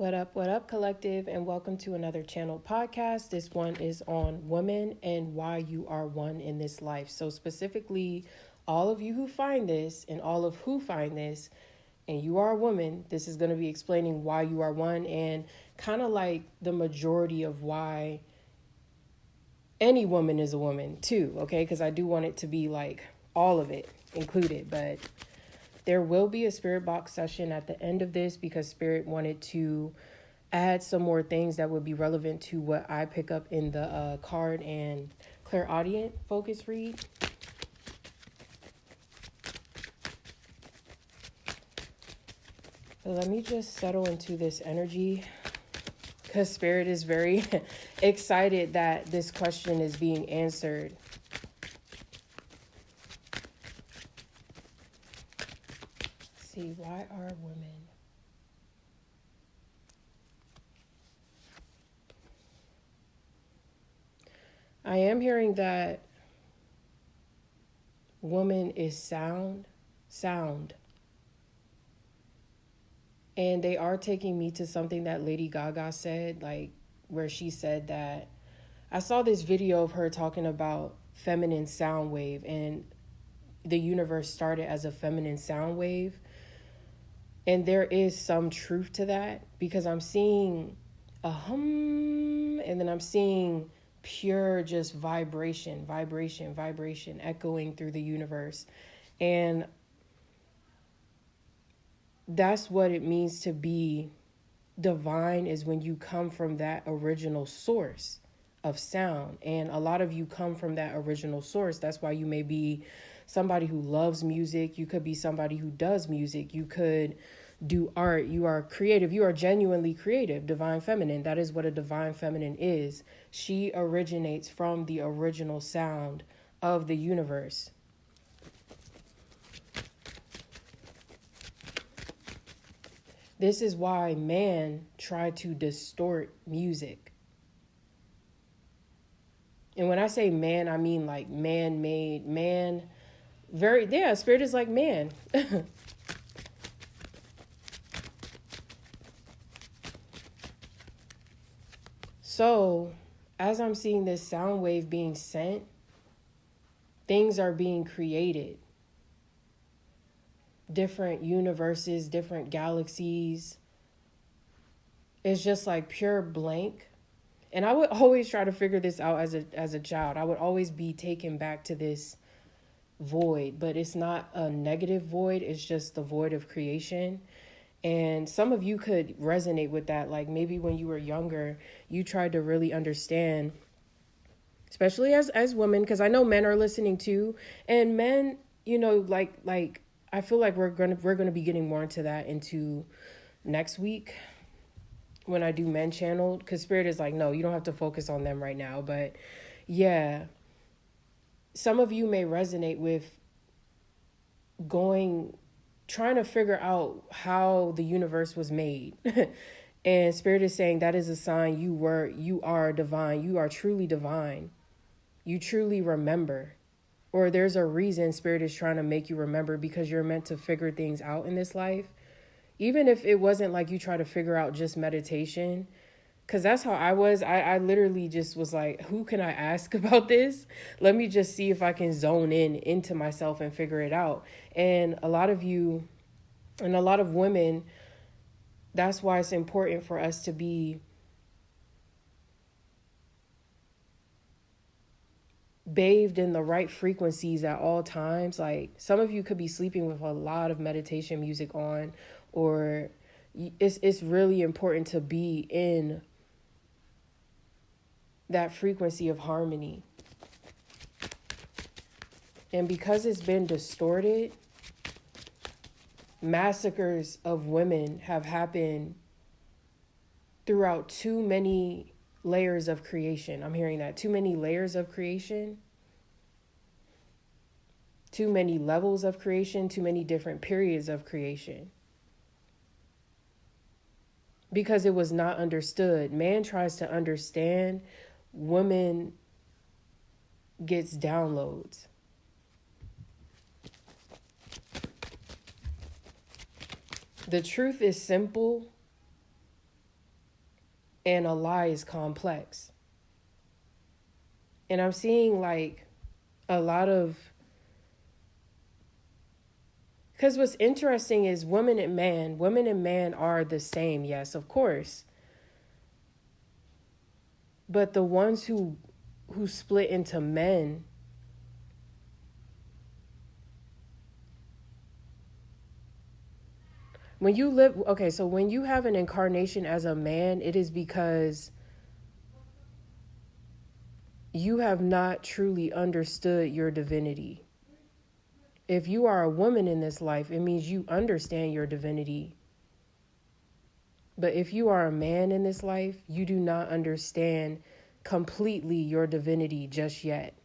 What up, collective, and welcome to another channel podcast. This one is on women and why you are one in this life. So, specifically, all of you who find this and all of who find this, and you are a woman, this is going to be explaining why you are one and kind of like the majority of why any woman is a woman, too, okay? Because I do want it to be like all of it included, but there will be a spirit box session at the end of this because Spirit wanted to add some more things that would be relevant to what I pick up in the card and clairaudient focus read. So let me just settle into this energy because Spirit is very excited that this question is being answered. See, why are women? I am hearing that woman is sound. And they are taking me to something that Lady Gaga said, like where she said that I saw this video of her talking about feminine sound wave and the universe started as a feminine sound wave. And there is some truth to that because I'm seeing a hum and then I'm seeing pure just vibration echoing through the universe. And that's what it means to be divine, is when you come from that original source of sound. And a lot of you come from that original source. That's why you may be somebody who loves music. You could be somebody who does music. You could do art. You are creative. You are genuinely creative. Divine feminine. That is what a divine feminine is. She originates from the original sound of the universe. This is why man tried to distort music. And when I say man, I mean like man-made, spirit is like man. So, as I'm seeing this sound wave being sent, things are being created. Different universes, different galaxies. It's just like pure blank. And I would always try to figure this out as a child. I would always be taken back to this void, but it's not a negative void. It's just the void of creation. And some of you could resonate with that. Like maybe when you were younger, you tried to really understand, especially as women, because I know men are listening too. And men, like I feel like we're gonna be getting more into next week when I do men channeled, because Spirit is like, no, you don't have to focus on them right now. But yeah, some of you may resonate with trying to figure out how the universe was made. And Spirit is saying that is a sign you are divine. You are truly divine. You truly remember. Or there's a reason Spirit is trying to make you remember, because you're meant to figure things out in this life. Even if it wasn't like you try to figure out just meditation, because that's how I was. I literally just was like, who can I ask about this? Let me just see if I can zone into myself and figure it out. And a lot of you and a lot of women, that's why it's important for us to be bathed in the right frequencies at all times. Like some of you could be sleeping with a lot of meditation music on, or it's really important to be in that frequency of harmony. And because it's been distorted, massacres of women have happened throughout too many layers of creation. I'm hearing that. Too many layers of creation. Too many levels of creation. Too many different periods of creation. Because it was not understood. Man tries to understand. Woman gets downloads. The truth is simple, and a lie is complex. And I'm seeing like a lot of, because what's interesting is women and man are the same, yes, of course. But the ones who split into men, when you live, okay, so when you have an incarnation as a man, it is because you have not truly understood your divinity. If you are a woman in this life, it means you understand your divinity. But if you are a man in this life, you do not understand completely your divinity just yet.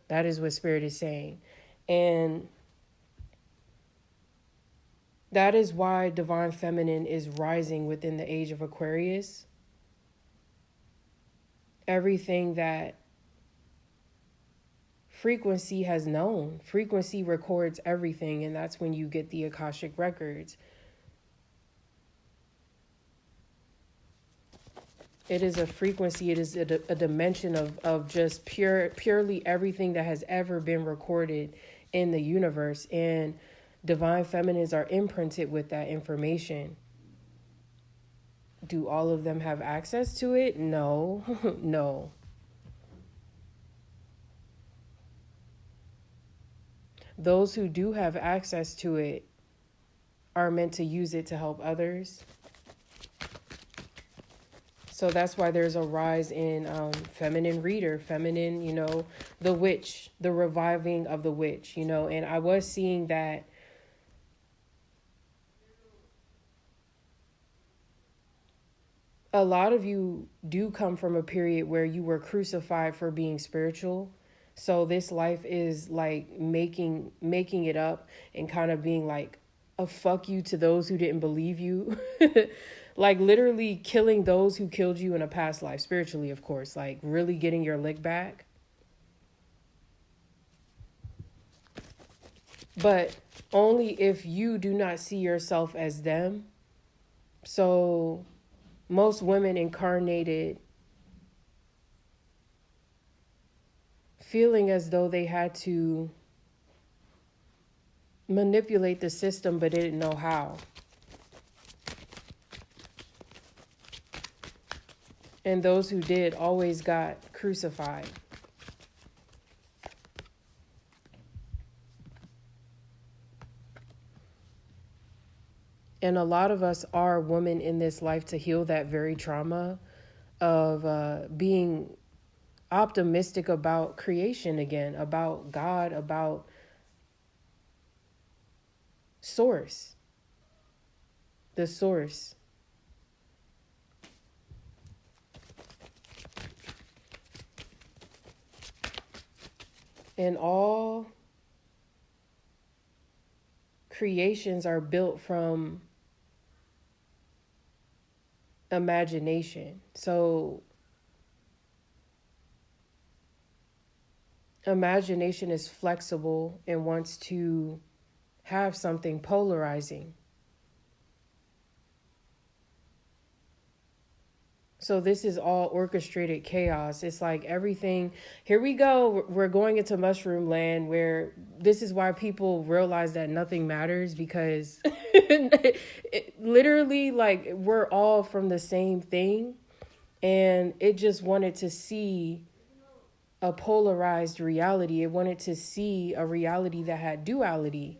That is what Spirit is saying. And that is why Divine Feminine is rising within the age of Aquarius. Everything that frequency has known. Frequency records everything, and that's when you get the Akashic records. It is a frequency, it is a dimension of just purely everything that has ever been recorded in the universe. And Divine Feminines are imprinted with that information. Do all of them have access to it? No, no. Those who do have access to it are meant to use it to help others. So that's why there's a rise in feminine reader, feminine, the witch, the reviving of the witch, and I was seeing that a lot of you do come from a period where you were crucified for being spiritual. So this life is like making it up and kind of being like a fuck you to those who didn't believe you. Like literally killing those who killed you in a past life, spiritually, of course, like really getting your lick back. But only if you do not see yourself as them. So most women incarnated feeling as though they had to manipulate the system but didn't know how. And those who did always got crucified. And a lot of us are women in this life to heal that very trauma of being optimistic about creation again, about God, about source, the source. And all creations are built from imagination. So imagination is flexible and wants to have something polarizing. So this is all orchestrated chaos. It's like everything, here we go. We're going into mushroom land where this is why people realize that nothing matters, because literally like we're all from the same thing. And it just wanted to see a polarized reality. It wanted to see a reality that had duality.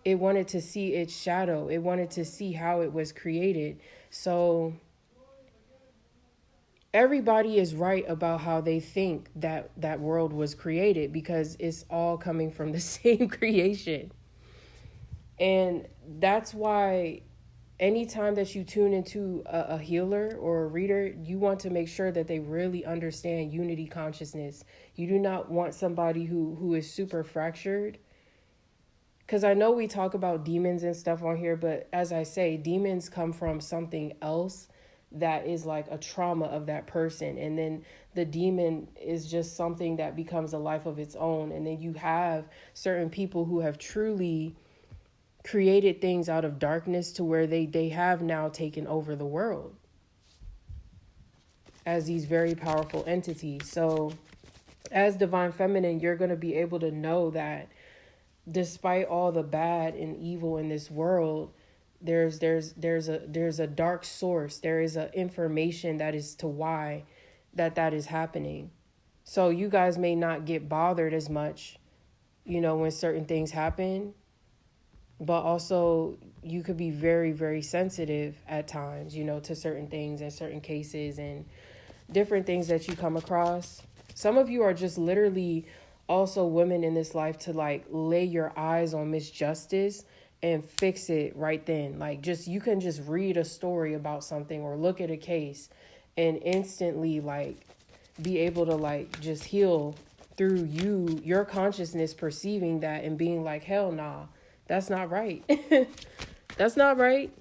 It wanted to see its shadow. It wanted to see how it was created. So everybody is right about how they think that world was created, because it's all coming from the same creation. And that's why anytime that you tune into a healer or a reader, you want to make sure that they really understand unity consciousness. You do not want somebody who is super fractured. Because I know we talk about demons and stuff on here, but as I say, demons come from something else that is like a trauma of that person. And then the demon is just something that becomes a life of its own. And then you have certain people who have truly created things out of darkness to where they have now taken over the world. as these very powerful entities. So as divine feminine, you're going to be able to know that despite all the bad and evil in this world, there's a dark source. There is a information that is to why that is happening. So you guys may not get bothered as much, when certain things happen, but also you could be very, very sensitive at times, to certain things and certain cases and different things that you come across. Some of you are just literally also women in this life to like lay your eyes on misjustice and fix it right then. Like you can just read a story about something or look at a case and instantly like be able to like just heal through your consciousness perceiving that and being like, hell nah, that's not right. That's not right.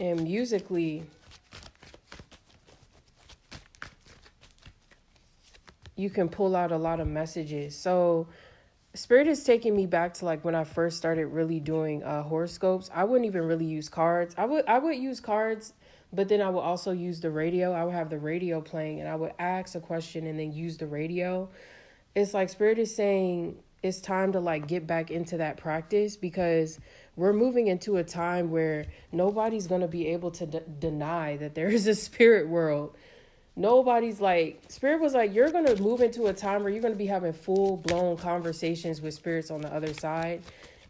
And musically, you can pull out a lot of messages. So Spirit is taking me back to like when I first started really doing horoscopes. I wouldn't even really use cards. I would use cards, but then I would also use the radio. I would have the radio playing and I would ask a question and then use the radio. It's like Spirit is saying it's time to like get back into that practice, because we're moving into a time where nobody's going to be able to deny that there is a spirit world. Nobody's like, Spirit was like, you're going to move into a time where you're going to be having full blown conversations with spirits on the other side,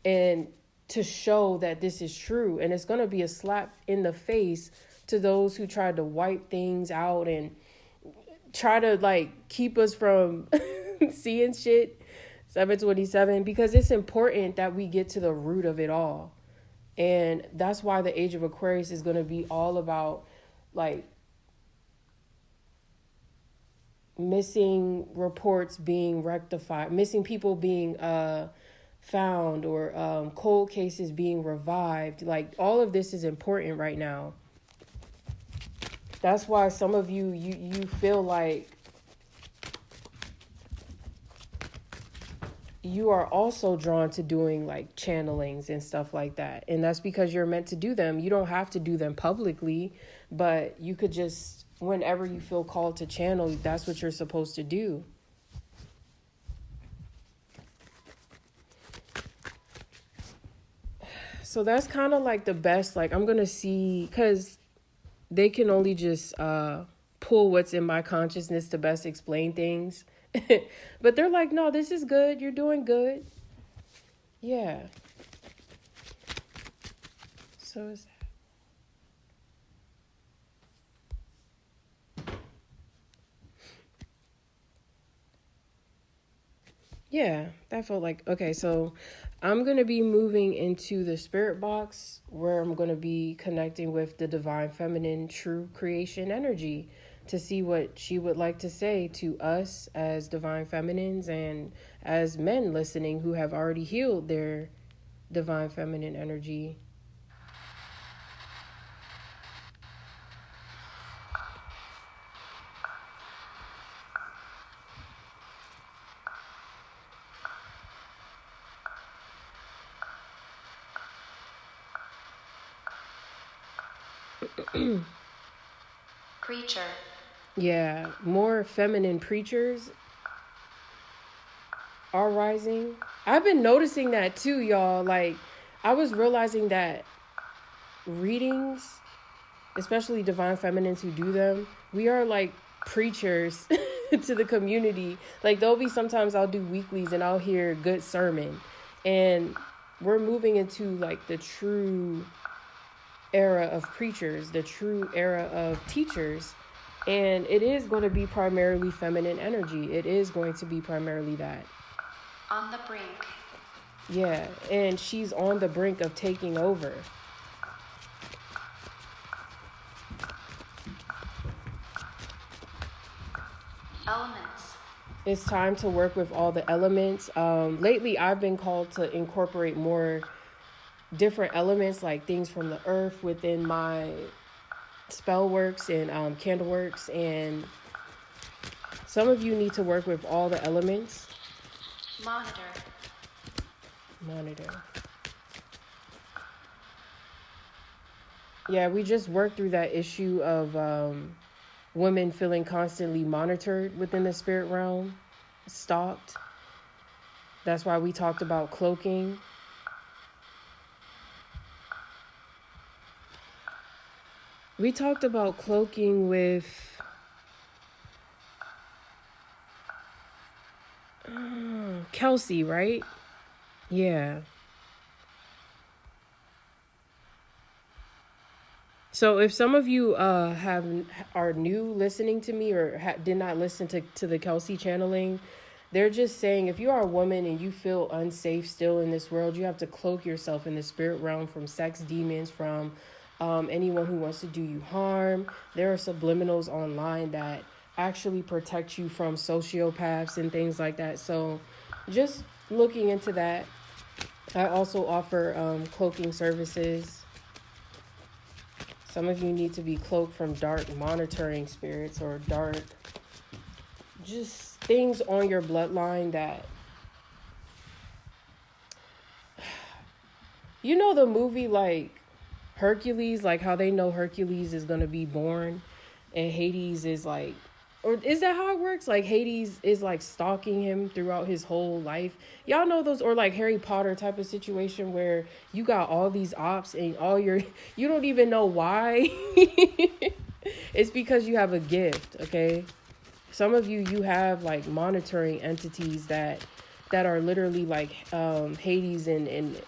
and to show that this is true. And it's going to be a slap in the face to those who tried to wipe things out and try to like keep us from seeing shit. 727, because it's important that we get to the root of it all. And that's why the age of Aquarius is going to be all about like missing reports being rectified, missing people being found, or cold cases being revived. Like all of this is important right now. That's why some of you feel like you are also drawn to doing like channelings and stuff like that. And that's because you're meant to do them. You don't have to do them publicly, but you could just, whenever you feel called to channel, that's what you're supposed to do. So that's kind of like the best, like I'm going to see, because they can only just pull what's in my consciousness to best explain things. But they're like, no, this is good. You're doing good. Yeah. So is that. Yeah, that felt like, okay, so I'm going to be moving into the spirit box where I'm going to be connecting with the divine feminine true creation energy to see what she would like to say to us as divine feminines and as men listening who have already healed their divine feminine energy. Preacher. Yeah, more feminine preachers are rising. I've been noticing that too, y'all. Like, I was realizing that readings, especially divine feminines who do them, we are like preachers to the community. Like, there'll be sometimes I'll do weeklies and I'll hear good sermon. And we're moving into like the true era of preachers, the true era of teachers. And it is going to be primarily feminine energy. It is going to be primarily that. On the brink. Yeah, and she's on the brink of taking over. Elements. It's time to work with all the elements. Lately, I've been called to incorporate more different elements, like things from the earth within my spell works and candle works, and some of you need to work with all the elements. Monitor. Yeah, we just worked through that issue of women feeling constantly monitored within the spirit realm, stalked. That's why we talked about cloaking. We talked about cloaking with Kelsey, right? Yeah. So if some of you are new listening to me or did not listen to the Kelsey channeling, they're just saying if you are a woman and you feel unsafe still in this world, you have to cloak yourself in the spirit realm from sex demons, from anyone who wants to do you harm. There are subliminals online that actually protect you from sociopaths and things like that. So just looking into that. I also offer cloaking services. Some of you need to be cloaked from dark monitoring spirits or dark, just things on your bloodline that, you know, the movie like Hercules, like how they know Hercules is going to be born and Hades is like, or is that how it works? Like Hades is like stalking him throughout his whole life. Y'all know those, or like Harry Potter type of situation where you got all these ops and you don't even know why. It's because you have a gift, okay? Some of you have like monitoring entities that are literally like Hades and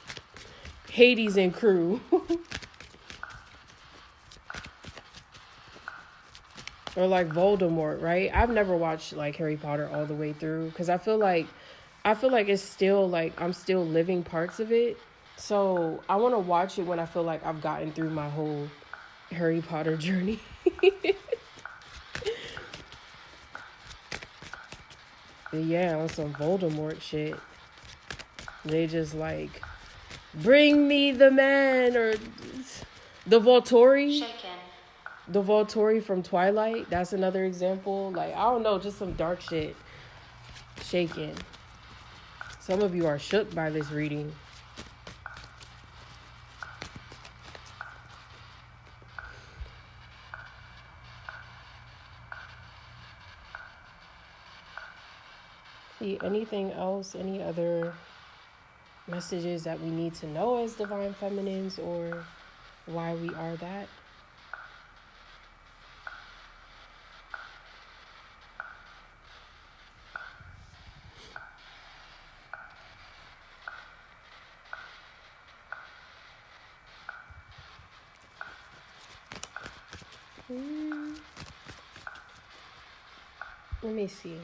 Hades and crew. Or like Voldemort, right? I've never watched like Harry Potter all the way through because I feel like it's still like I'm still living parts of it. So I want to watch it when I feel like I've gotten through my whole Harry Potter journey. But yeah, on some Voldemort shit. They just like, bring me the man, or the Volturi. Shaken. The Volturi from Twilight, that's another example. Like, I don't know, just some dark shit. Shaken. Some of you are shook by this reading. See, anything else? Any other messages that we need to know as divine feminines, or why we are that? Let me see.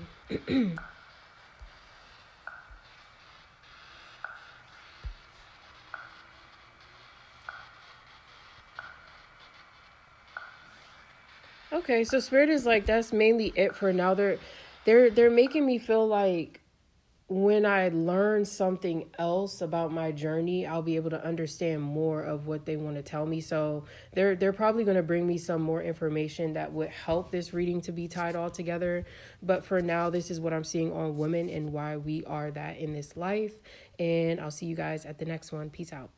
Okay, so Spirit is like, that's mainly it for now. They're making me feel like when I learn something else about my journey, I'll be able to understand more of what they want to tell me. So they're probably going to bring me some more information that would help this reading to be tied all together. But for now, this is what I'm seeing on women and why we are that in this life. And I'll see you guys at the next one. Peace out.